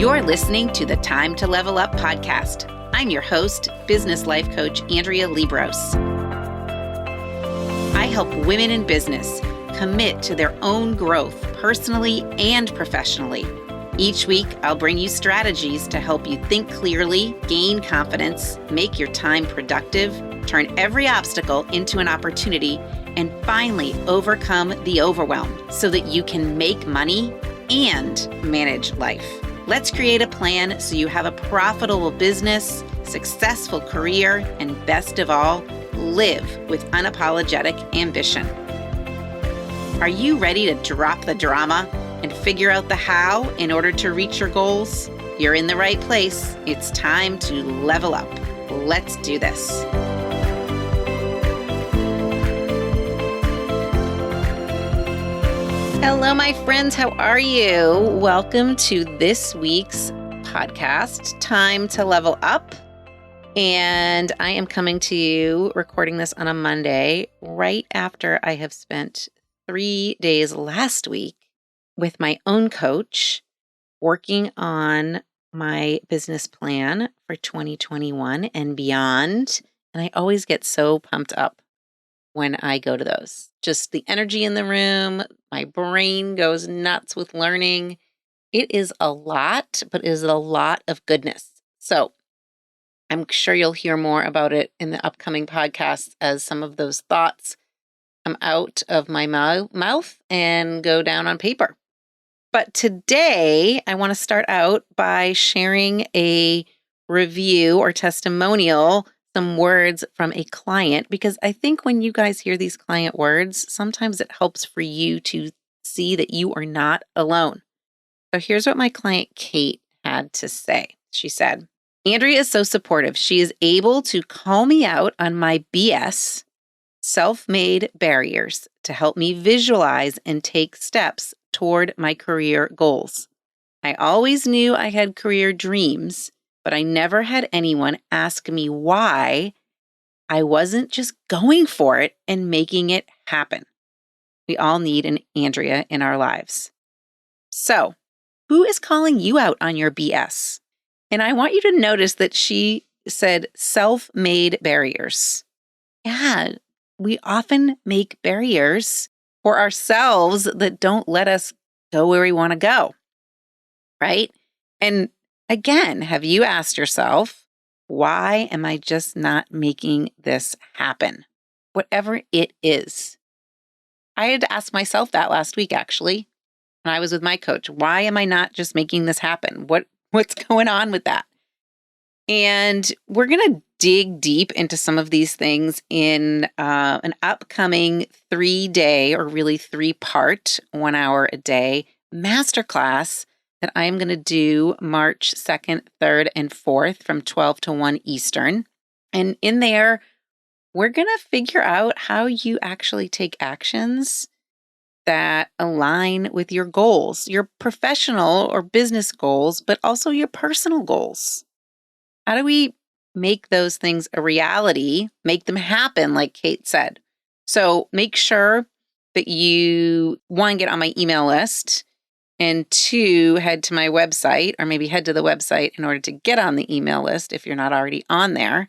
You're listening to the Time to Level Up podcast. I'm your host, business life coach Andrea Liebross. I help women in business commit to their own growth personally and professionally. Each week, I'll bring you strategies to help you think clearly, gain confidence, make your time productive, turn every obstacle into an opportunity, and finally overcome the overwhelm so that you can make money and manage life. Let's create a plan so you have a profitable business, successful career, and best of all, live with unapologetic ambition. Are you ready to drop the drama and figure out the how in order to reach your goals? You're in the right place. It's time to level up. Let's do this. Hello, my friends. How are you? Welcome to this week's podcast, Time to Level Up. And I am coming to you, recording this on a Monday, right after I have spent 3 days last week with my own coach, working on my business plan for 2021 and beyond. And I always get so pumped up when I go to those. Just the energy in the room, my brain goes nuts with learning. It is a lot, but it is a lot of goodness. So I'm sure you'll hear more about it in the upcoming podcasts as some of those thoughts come out of my mouth and go down on paper. But today, I want to start out by sharing a review or testimonial, some words from a client, because I think when you guys hear these client words, sometimes it helps for you to see that you are not alone. So here's what my client Kate had to say. She said, Andrea is so supportive. She is able to call me out on my BS, self-made barriers, to help me visualize and take steps toward my career goals. I always knew I had career dreams, but I never had anyone ask me why I wasn't just going for it and making it happen. We all need an Andrea in our lives. So, who is calling you out on your BS? And I want you to notice that she said self-made barriers. Yeah, we often make barriers for ourselves that don't let us go where we want to go, right? And again, have you asked yourself, why am I just not making this happen? Whatever it is. I had to ask myself that last week, actually, when I was with my coach. Why am I not just making this happen? What's going on with that? And we're going to dig deep into some of these things in an upcoming 3-day, or really 3-part, 1 hour a day masterclass that I'm going to do March 2nd, 3rd, and 4th from 12 to 1 Eastern. And in there, we're going to figure out how you actually take actions that align with your goals, your professional or business goals, but also your personal goals. How do we make those things a reality, make them happen, like Kate said? So make sure that you, 1, get on my email list, and 2, head to my website, or maybe head to the website in order to get on the email list if you're not already on there,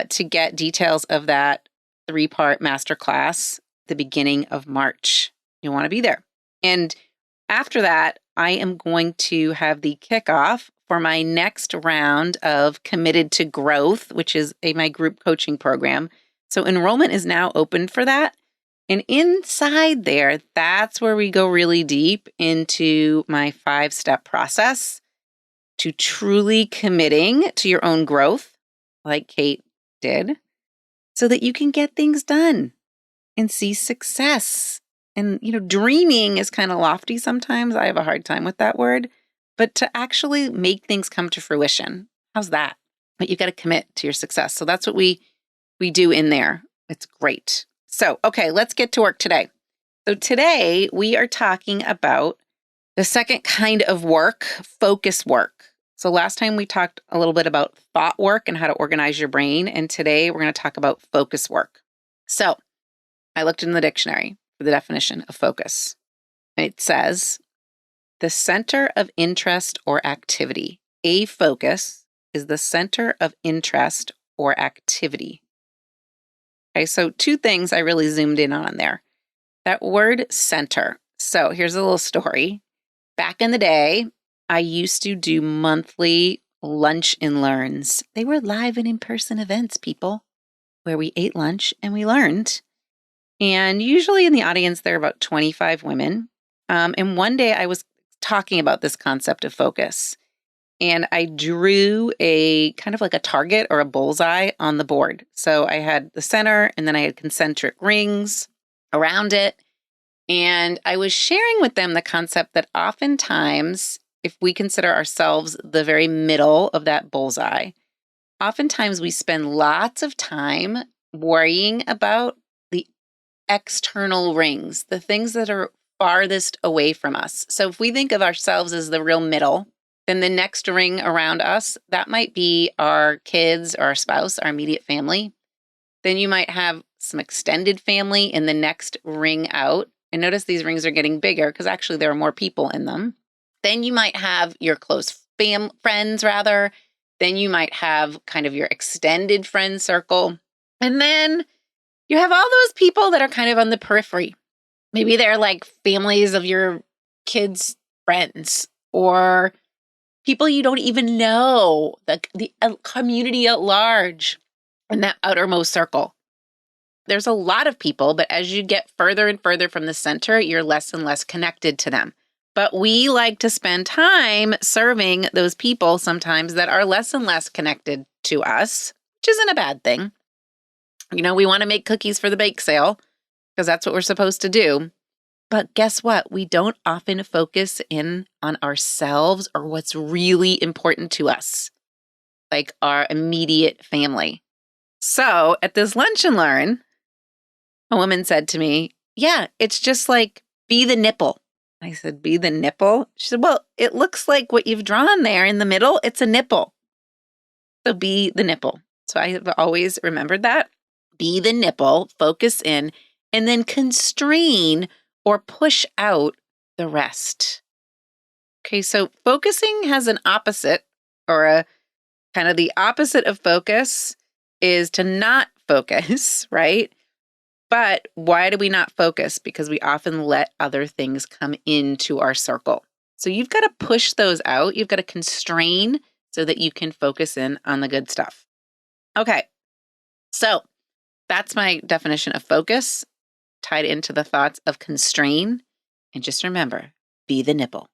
to get details of that 3-part masterclass at the beginning of March. You want to be there. And after that, I am going to have the kickoff for my next round of Committed to Growth, which is my group coaching program. So enrollment is now open for that. And inside there, that's where we go really deep into my 5-step process to truly committing to your own growth, like Kate did, so that you can get things done and see success. And, dreaming is kind of lofty sometimes. I have a hard time with that word. But to actually make things come to fruition, how's that? But you've got to commit to your success. So that's what we do in there. It's great. So, okay, let's get to work today. So today we are talking about the second kind of work, focus work. So last time we talked a little bit about thought work and how to organize your brain. And today we're going to talk about focus work. So I looked in the dictionary for the definition of focus. It says the center of interest or activity. A focus is the center of interest or activity. Okay, so two things I really zoomed in on there. That word center. So here's a little story. Back in the day, I used to do monthly lunch and learns. They were live and in-person events, people, where we ate lunch and we learned. And usually in the audience, there are about 25 women. And one day I was talking about this concept of focus. And I drew a kind of like a target or a bullseye on the board. So I had the center and then I had concentric rings around it. And I was sharing with them the concept that oftentimes, if we consider ourselves the very middle of that bullseye, oftentimes we spend lots of time worrying about the external rings, the things that are farthest away from us. So if we think of ourselves as the real middle, then the next ring around us, that might be our kids or our spouse, our immediate family. Then you might have some extended family in the next ring out. And notice these rings are getting bigger because actually there are more people in them. Then you might have your close friends rather. Then you might have kind of your extended friend circle. And then you have all those people that are kind of on the periphery. Maybe they're like families of your kids' friends or people you don't even know, the community at large in that outermost circle. There's a lot of people, but as you get further and further from the center, you're less and less connected to them. But we like to spend time serving those people sometimes that are less and less connected to us, which isn't a bad thing. You know, we want to make cookies for the bake sale because that's what we're supposed to do. But guess what? We don't often focus in on ourselves or what's really important to us, like our immediate family. So at this lunch and learn, a woman said to me, yeah, it's just like be the nipple. I said, be the nipple? She said, well, it looks like what you've drawn there in the middle, it's a nipple. So be the nipple. So I have always remembered that. Be the nipple, focus in, and then constrain or push out the rest. Okay, so focusing has an opposite, or a kind of the opposite of focus is to not focus, right? But why do we not focus? Because we often let other things come into our circle. So you've got to push those out. You've got to constrain so that you can focus in on the good stuff. Okay, so that's my definition of focus, tied into the thoughts of constrain. And just remember, be the nipple.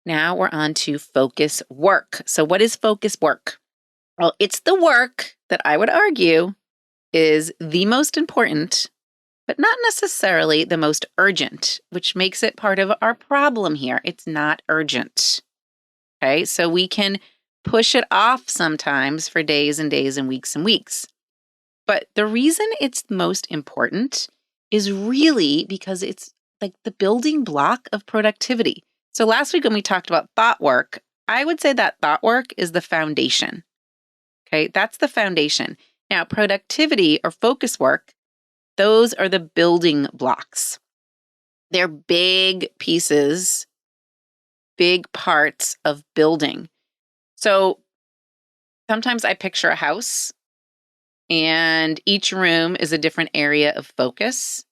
Now we're on to focus work. So what is focus work? Well, it's the work that I would argue is the most important, but not necessarily the most urgent, which makes it part of our problem here. It's not urgent. Okay, so we can push it off sometimes for days and days and weeks. But the reason it's most important is really because it's like the building block of productivity. So last week when we talked about thought work, I would say that thought work is the foundation. Okay, that's the foundation. Now, productivity or focus work, those are the building blocks. They're big pieces, big parts of building. So sometimes I picture a house and each room is a different area of focus.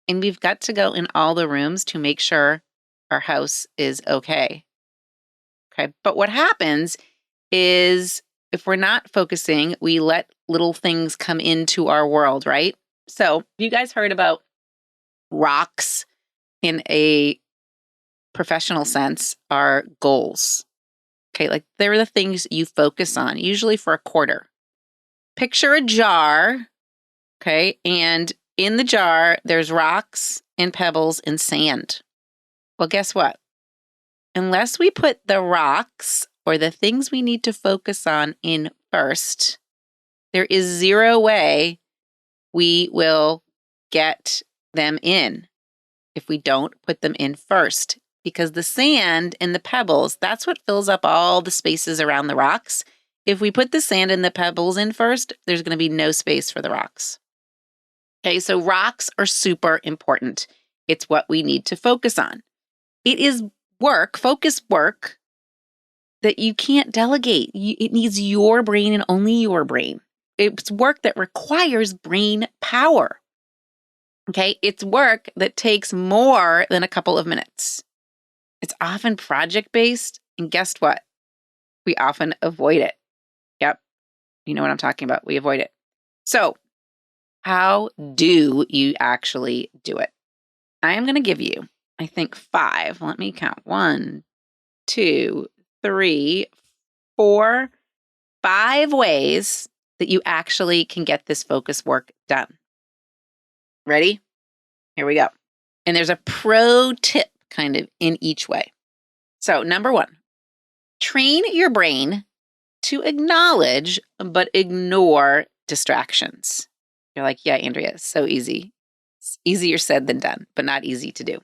And we've got to go in all the rooms to make sure our house is okay. Okay, but what happens is if we're not focusing, we let little things come into our world, right? So you guys heard about rocks in a professional sense are goals. Okay, like they're the things you focus on, usually for a quarter. Picture a jar, okay, and in the jar, there's rocks and pebbles and sand. Well, guess what? Unless we put the rocks or the things we need to focus on in first, there is zero way we will get them in if we don't put them in first. Because the sand and the pebbles, that's what fills up all the spaces around the rocks. If we put the sand and the pebbles in first, there's going to be no space for the rocks. Okay, so rocks are super important. It's what we need to focus on. It is work, focus work, that you can't delegate. It needs your brain and only your brain. It's work that requires brain power. Okay, it's work that takes more than a couple of minutes. It's often project-based, and guess what? We often avoid it. Yep, you know what I'm talking about. We avoid it. So, how do you actually do it? I am going to give you, I think, 5. Let me count. 1, 2, 3, 4, 5 ways that you actually can get this focus work done. Ready? Here we go. And there's a pro tip kind of in each way. So, number 1, train your brain to acknowledge but ignore distractions. You're like, yeah, Andrea, it's so easy. It's easier said than done, but not easy to do.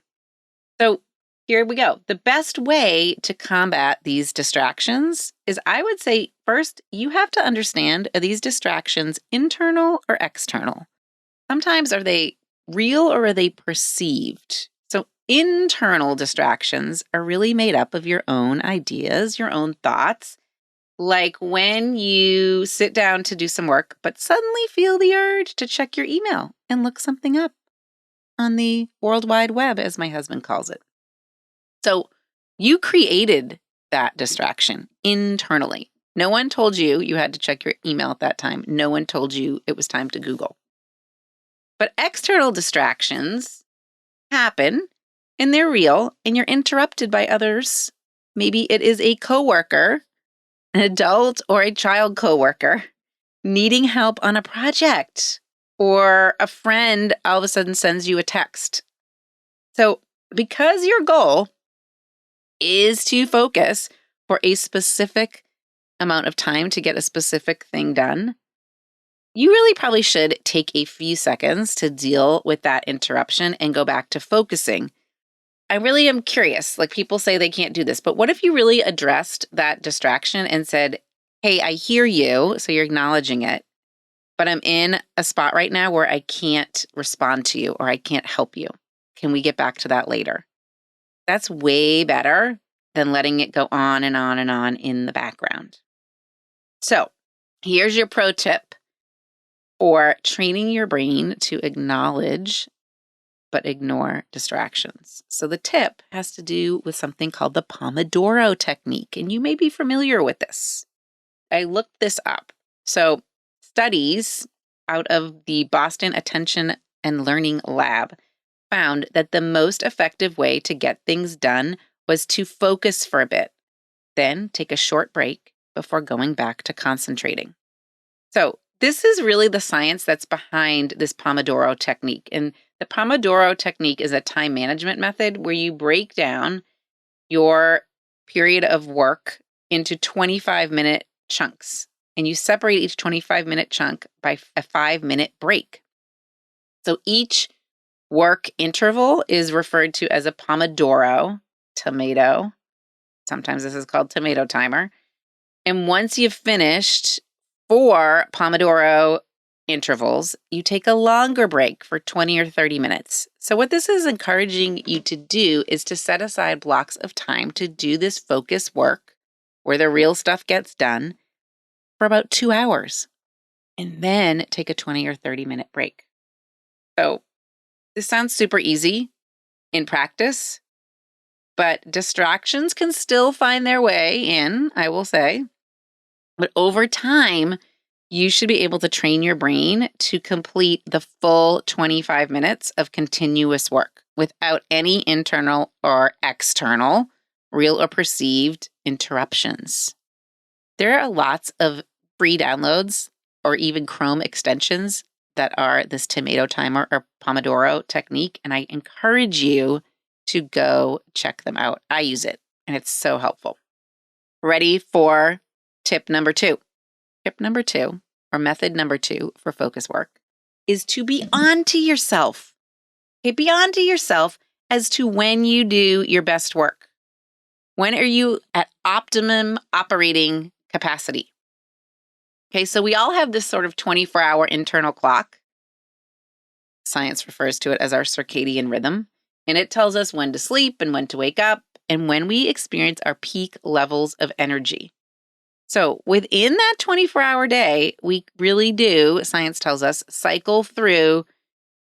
So here we go. The best way to combat these distractions is, I would say, first, you have to understand, are these distractions internal or external? Sometimes are they real or are they perceived? So internal distractions are really made up of your own ideas, your own thoughts. Like when you sit down to do some work, but suddenly feel the urge to check your email and look something up on the World Wide Web, as my husband calls it. So you created that distraction internally. No one told you you had to check your email at that time. No one told you it was time to Google. But external distractions happen and they're real, and you're interrupted by others. Maybe it is a coworker, an adult or a child coworker, needing help on a project, or a friend all of a sudden sends you a text. So because your goal is to focus for a specific amount of time to get a specific thing done, you really probably should take a few seconds to deal with that interruption and go back to focusing. I really am curious, like people say they can't do this, but what if you really addressed that distraction and said, hey, I hear you, so you're acknowledging it, but I'm in a spot right now where I can't respond to you or I can't help you. Can we get back to that later? That's way better than letting it go on and on and on in the background. So here's your pro tip for training your brain to acknowledge but ignore distractions. So the tip has to do with something called the Pomodoro technique, and you may be familiar with this. I looked this up. So studies out of the Boston Attention and Learning Lab found that the most effective way to get things done was to focus for a bit, then take a short break before going back to concentrating. So this is really the science that's behind this Pomodoro technique. And the Pomodoro technique is a time management method where you break down your period of work into 25-minute chunks, and you separate each 25-minute chunk by a 5-minute break. So each work interval is referred to as a Pomodoro, tomato. Sometimes this is called tomato timer. And once you've finished 4 Pomodoro intervals, you take a longer break for 20 or 30 minutes. So what this is encouraging you to do is to set aside blocks of time to do this focus work where the real stuff gets done for about 2 hours, and then take a 20 or 30-minute break. So this sounds super easy in practice, but distractions can still find their way in, I will say. But over time, you should be able to train your brain to complete the full 25 minutes of continuous work without any internal or external, real or perceived, interruptions. There are lots of free downloads or even Chrome extensions that are this tomato timer or Pomodoro technique, and I encourage you to go check them out. I use it, and it's so helpful. Ready for tip number 2. Tip number 2, or method number 2 for focus work, is to be on to yourself. Okay, be on to yourself as to when you do your best work. When are you at optimum operating capacity? Okay, so we all have this sort of 24-hour internal clock. Science refers to it as our circadian rhythm, and it tells us when to sleep and when to wake up and when we experience our peak levels of energy. So within that 24-hour day, we really do, science tells us, cycle through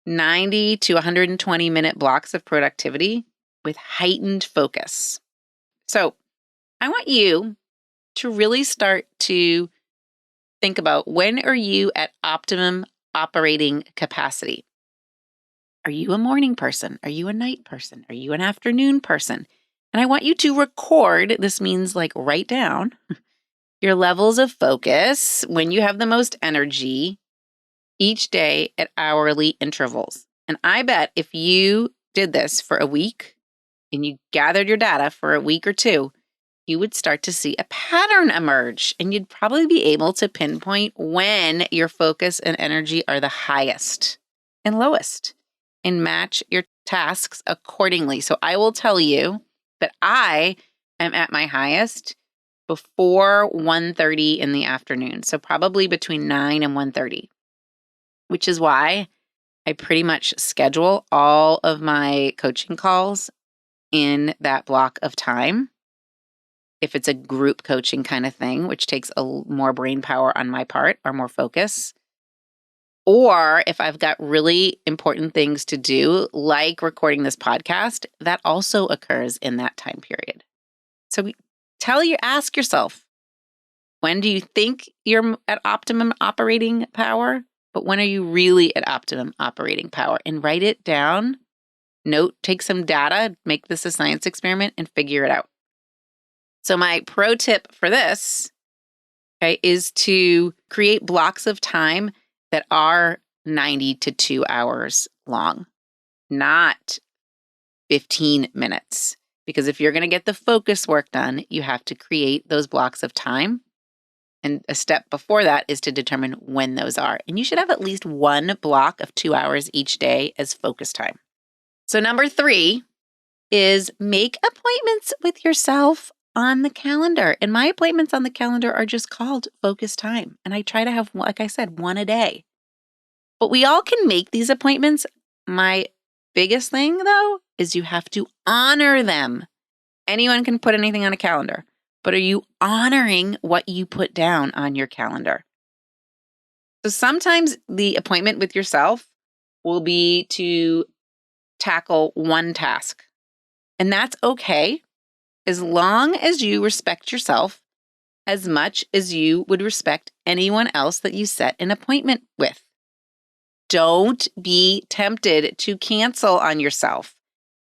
90 to 120-minute blocks of productivity with heightened focus. So I want you to really start to think about, when are you at optimum operating capacity? Are you a morning person? Are you a night person? Are you an afternoon person? And I want you to record, this means like write down your levels of focus when you have the most energy each day at hourly intervals. And I bet if you did this for a week and you gathered your data for a week or two, you would start to see a pattern emerge, and you'd probably be able to pinpoint when your focus and energy are the highest and lowest and match your tasks accordingly. So I will tell you that I am at my highest before 1:30 in the afternoon. So probably between 9 and 1:30, which is why I pretty much schedule all of my coaching calls in that block of time. If it's a group coaching kind of thing, which takes more brain power on my part or more focus, or if I've got really important things to do, like recording this podcast, that also occurs in that time period. So ask yourself, when do you think you're at optimum operating power? But when are you really at optimum operating power? And write it down, take some data, make this a science experiment, and figure it out. So my pro tip for this, is to create blocks of time that are 90 to 2 hours long, not 15 minutes. Because if you're going to get the focus work done, you have to create those blocks of time. And a step before that is to determine when those are. And you should have at least one block of 2 hours each day as focus time. So number 3 is make appointments with yourself on the calendar. And my appointments on the calendar are just called focus time. And I try to have, like I said, one a day. But we all can make these appointments. My biggest thing, though, is you have to honor them. Anyone can put anything on a calendar, but are you honoring what you put down on your calendar? So sometimes the appointment with yourself will be to tackle one task. And that's okay, as long as you respect yourself as much as you would respect anyone else that you set an appointment with. Don't be tempted to cancel on yourself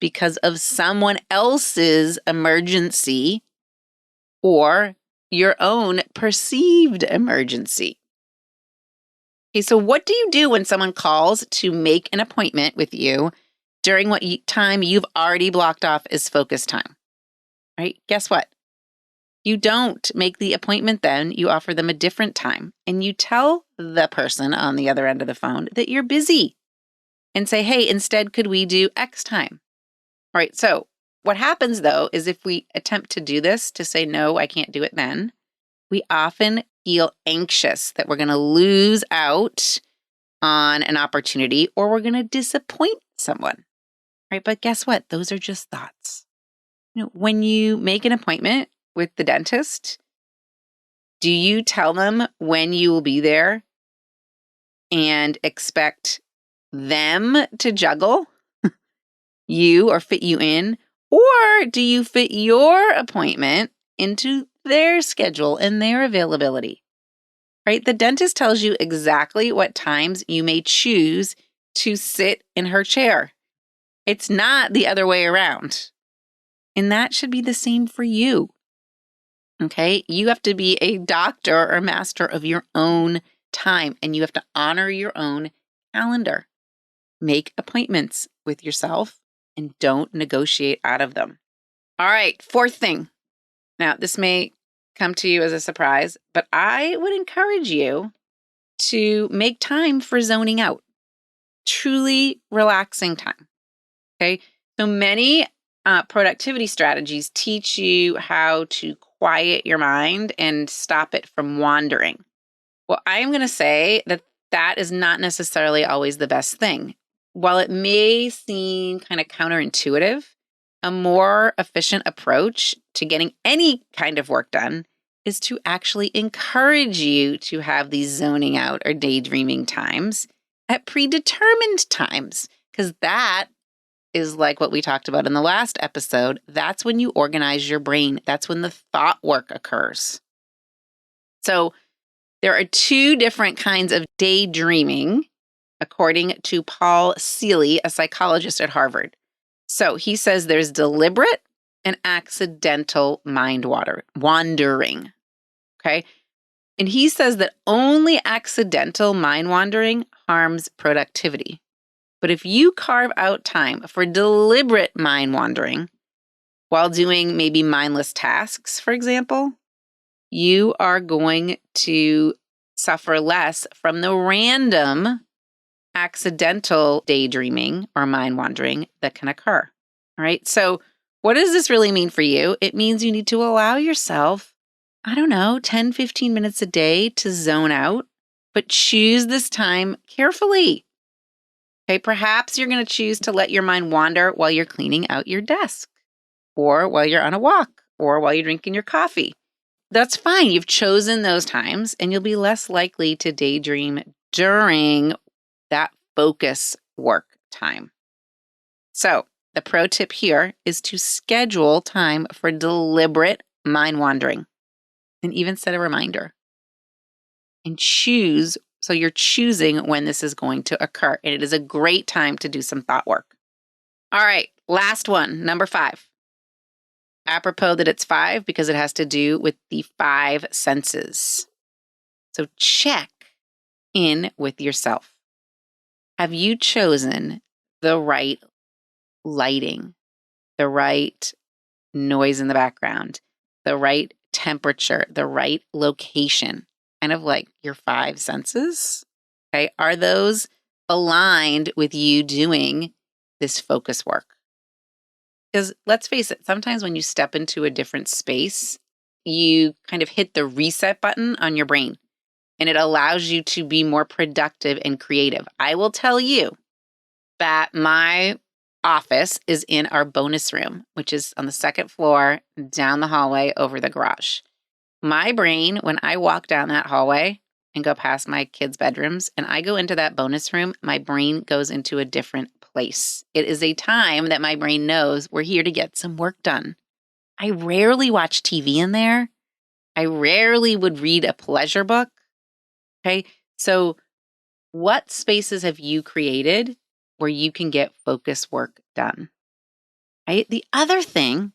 because of someone else's emergency or your own perceived emergency. Okay, so what do you do when someone calls to make an appointment with you during what time you've already blocked off as focus time? Right? Guess what? You don't make the appointment then. You offer them a different time, and you tell the person on the other end of the phone that you're busy and say, hey, instead, could we do X time? All right. So what happens, though, is if we attempt to do this, to say, no, I can't do it then, we often feel anxious that we're going to lose out on an opportunity or we're going to disappoint someone. Right? But guess what? Those are just thoughts. When you make an appointment with the dentist, do you tell them when you will be there and expect them to juggle you or fit you in? Or do you fit your appointment into their schedule and their availability? Right? The dentist tells you exactly what times you may choose to sit in her chair. It's not the other way around. And that should be the same for you. Okay? You have to be a doctor or master of your own time, and you have to honor your own calendar. Make appointments with yourself and don't negotiate out of them. All right, 4th thing. Now, this may come to you as a surprise, but I would encourage you to make time for zoning out. Truly relaxing time. Okay? So many productivity strategies teach you how to quiet your mind and stop it from wandering. Well, I am going to say that that is not necessarily always the best thing. While it may seem kind of counterintuitive, A more efficient approach to getting any kind of work done is to actually encourage you to have these zoning out or daydreaming times at predetermined times, because that is like what we talked about in the last episode. That's when you organize your brain. That's when the thought work occurs. So there are two different kinds of daydreaming, according to Paul Seeley, a psychologist at Harvard. So he says there's deliberate and accidental mind wandering. Okay. And he says that only accidental mind wandering harms productivity. But if you carve out time for deliberate mind wandering while doing maybe mindless tasks, for example, you are going to suffer less from the random accidental daydreaming or mind wandering that can occur. All right. So what does this really mean for you? It means you need to allow yourself, 10, 15 minutes a day to zone out, but choose this time carefully. Okay. Perhaps you're going to choose to let your mind wander while you're cleaning out your desk, or while you're on a walk, or while you're drinking your coffee. That's fine. You've chosen those times, and you'll be less likely to daydream during that focus work time. So the pro tip here is to schedule time for deliberate mind wandering, and even set a reminder and choose. So you're choosing when this is going to occur, and it is a great time to do some thought work. All right, last one, number 5. Apropos that it's 5 because it has to do with the 5 senses. So check in with yourself. Have you chosen the right lighting, the right noise in the background, the right temperature, the right location? Kind of like your 5 senses. Okay, are those aligned with you doing this focus work? Because let's face it, sometimes when you step into a different space, you kind of hit the reset button on your brain, and it allows you to be more productive and creative. I will tell you that my office is in our bonus room, which is on the 2nd floor, down the hallway over the garage. My brain, when I walk down that hallway and go past my kids' bedrooms and I go into that bonus room, my brain goes into a different place. It is a time that my brain knows we're here to get some work done. I rarely watch TV in there. I rarely would read a pleasure book. Okay. So what spaces have you created where you can get focus work done? Right? The other thing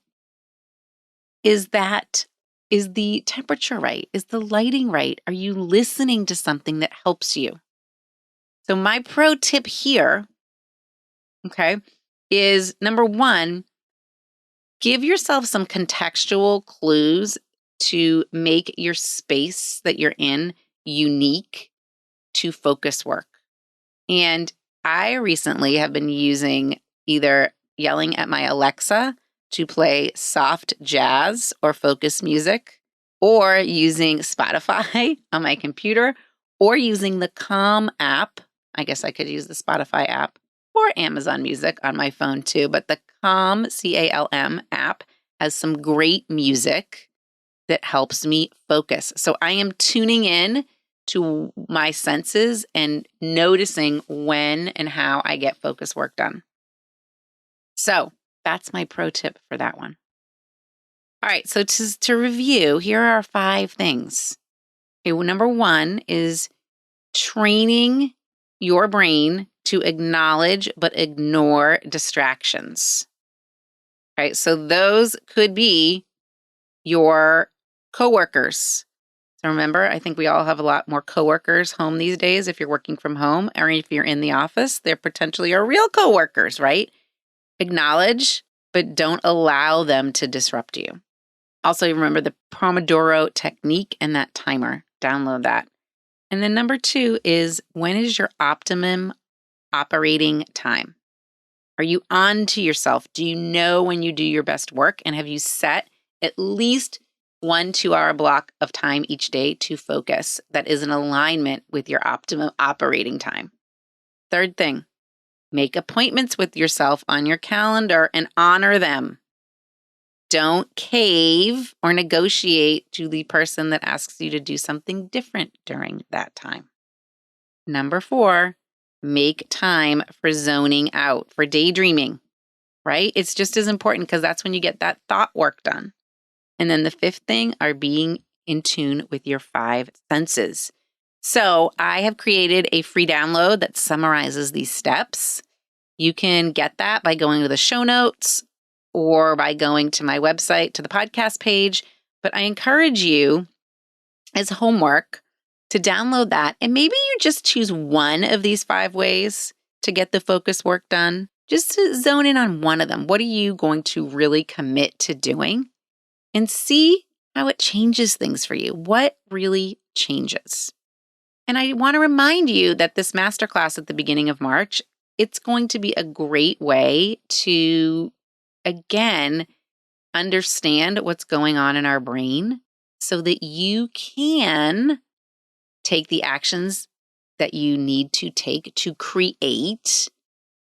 is the temperature right? Is the lighting right? Are you listening to something that helps you? So my pro tip here, okay, is number 1, give yourself some contextual clues to make your space that you're in unique to focus work. And I recently have been using either yelling at my Alexa to play soft jazz or focus music, or using Spotify on my computer, or using the Calm app. I guess I could use the Spotify app or Amazon Music on my phone too, but the Calm, CALM app has some great music that helps me focus. So I am tuning in to my senses and noticing when and how I get focus work done. So that's my pro tip for that one. All right, so to review, here are 5 things. Okay, well, number 1 is training your brain to acknowledge but ignore distractions. All right, so those could be your coworkers. So remember, I think we all have a lot more coworkers home these days. If you're working from home or if you're in the office, they're potentially your real coworkers, right? Acknowledge, but don't allow them to disrupt you. Also, remember the Pomodoro technique and that timer. Download that. And then number 2 is, when is your optimum operating time? Are you on to yourself? Do you know when you do your best work? And have you set at least 1 2-hour block of time each day to focus that is in alignment with your optimum operating time? Third thing, Make appointments with yourself on your calendar and honor them. Don't cave or negotiate to the person that asks you to do something different during that time. Number 4, make time for zoning out, for daydreaming, right? It's just as important because that's when you get that thought work done. And then the 5th thing are being in tune with your 5 senses. So I have created a free download that summarizes these steps. You can get that by going to the show notes or by going to my website, to the podcast page. But I encourage you as homework to download that. And maybe you just choose one of these 5 ways to get the focus work done. Just to zone in on one of them. What are you going to really commit to doing? And see how it changes things for you. What really changes? And I want to remind you that this masterclass at the beginning of March, it's going to be a great way to, again, understand what's going on in our brain so that you can take the actions that you need to take to create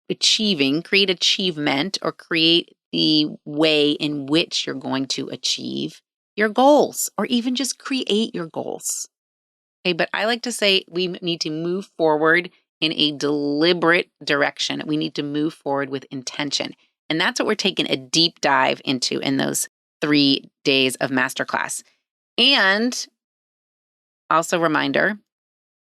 achievement, or create the way in which you're going to achieve your goals, or even just create your goals. Okay, but I like to say we need to move forward in a deliberate direction. We need to move forward with intention. And that's what we're taking a deep dive into in those 3 days of masterclass. And also reminder,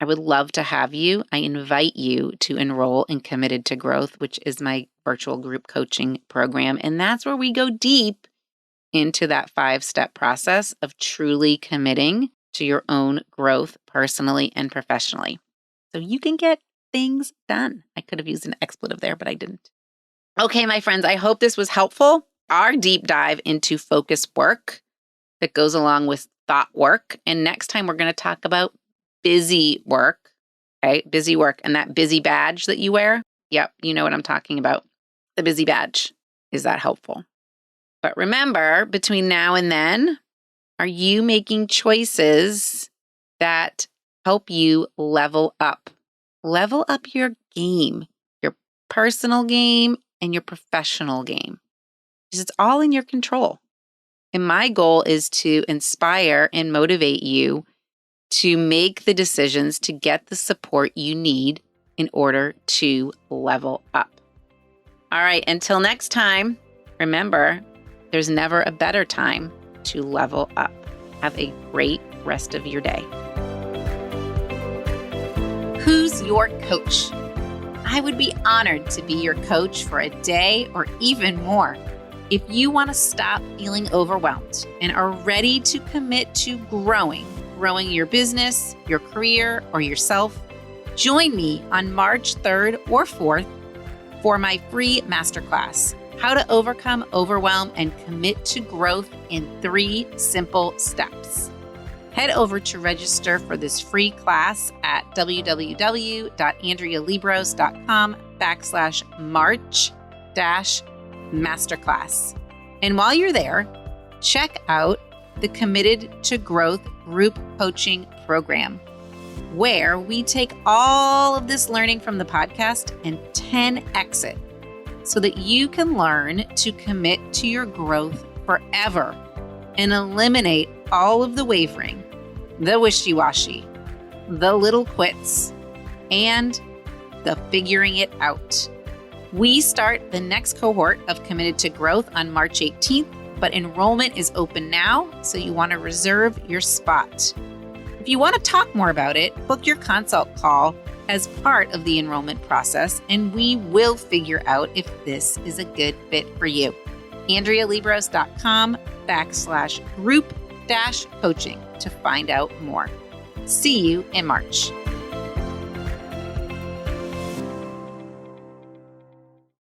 I would love to have you. I invite you to enroll in Committed to Growth, which is my virtual group coaching program. And that's where we go deep into that 5-step process of truly committing to your own growth personally and professionally. So you can get things done. I could have used an expletive there, but I didn't. Okay, my friends, I hope this was helpful. Our deep dive into focus work that goes along with thought work. And next time we're going to talk about busy work, okay? Busy work and that busy badge that you wear. Yep, you know what I'm talking about. The busy badge. Is that helpful? But remember, between now and then, are you making choices that help you level up? Level up your game, your personal game and your professional game. Because it's all in your control. And my goal is to inspire and motivate you to make the decisions to get the support you need in order to level up. All right, until next time, remember, there's never a better time to level up. Have a great rest of your day. Who's your coach? I would be honored to be your coach for a day or even more. If you want to stop feeling overwhelmed and are ready to commit to growing your business, your career, or yourself, join me on March 3rd or 4th for my free masterclass, How to Overcome Overwhelm and Commit to Growth in 3 Simple Steps. Head over to register for this free class at www.andrealiebross.com/March-masterclass. And while you're there, check out the Committed to Growth group coaching program, where we take all of this learning from the podcast and 10x it so that you can learn to commit to your growth forever and eliminate all of the wavering, the wishy-washy, the little quits, and the figuring it out. We start the next cohort of Committed to Growth on March 18th, but enrollment is open now, so you want to reserve your spot. If you want to talk more about it, book your consult call as part of the enrollment process, and we will figure out if this is a good fit for you. AndreaLiebross.com/group-coaching to find out more. See you in March.